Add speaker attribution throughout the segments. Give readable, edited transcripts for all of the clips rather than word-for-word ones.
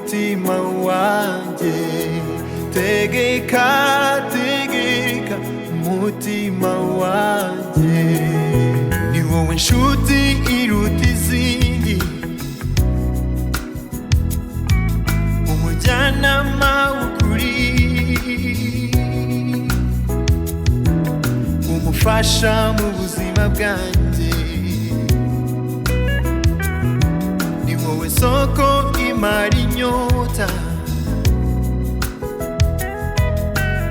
Speaker 1: umutima wanjye, tegeka tegeka umutima wanjye. Ni wowe nshuti iruta izindi, umujyanama w'ukuri, umufasha mu buzima bwanjye. Ni wowe soko imara inyota,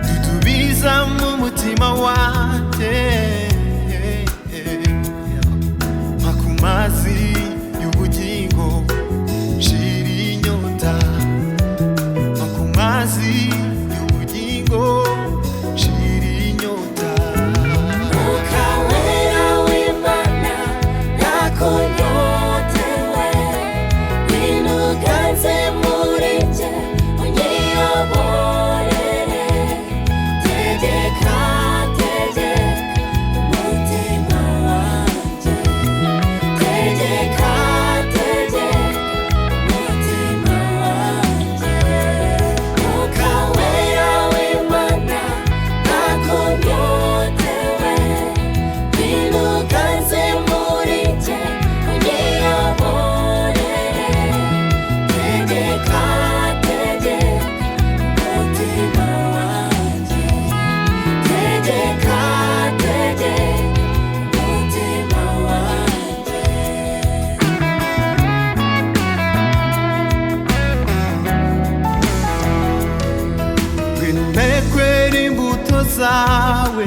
Speaker 1: dutubiza mu mutima wanjye. Mpa ku mazi y'ubugingo nshira inyota, mpa ku mazi y'ubugingo nshira inyota.
Speaker 2: Mwuka wera w'Imana nakunyotewe, ngwino uganze muri njye unyiyoborere, tegeka tegeka umutima wanjye, tegeka tegeka umutima wanjye. Mwuka wera w'Imana nakunyotewe, ngwino uganze muri njye unyiyoborere, tegeka tegeka umutima wanjye, tegeka tegeka umutima wanjye.
Speaker 1: Ngwino umpekwere imbuto zawe,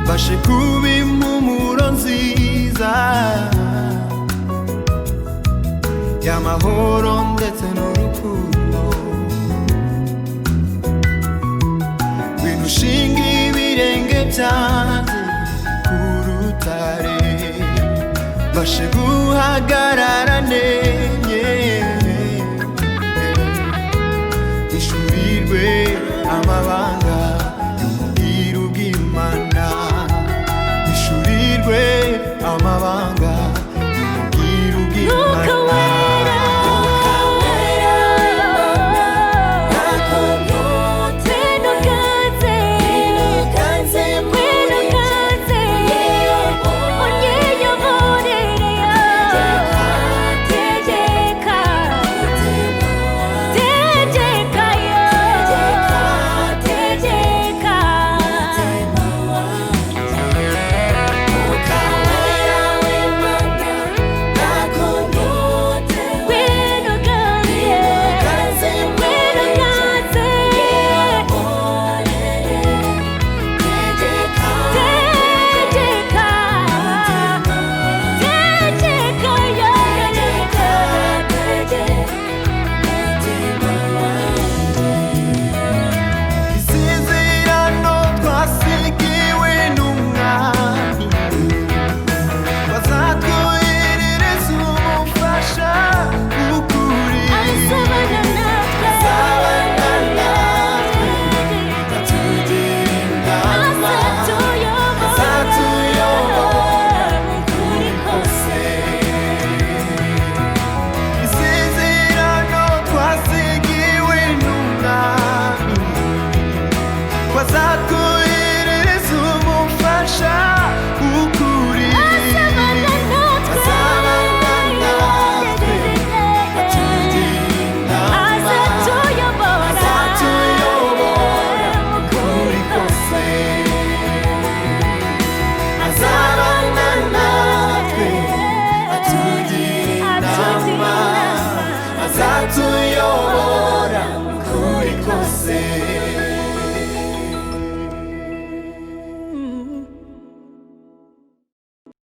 Speaker 1: mbashe kuba impumuro nziza y'amahoro ndetse n'urukundo. Ngwino ushinge ibirenge byanjye ku rutare, mbashe guhagarara neza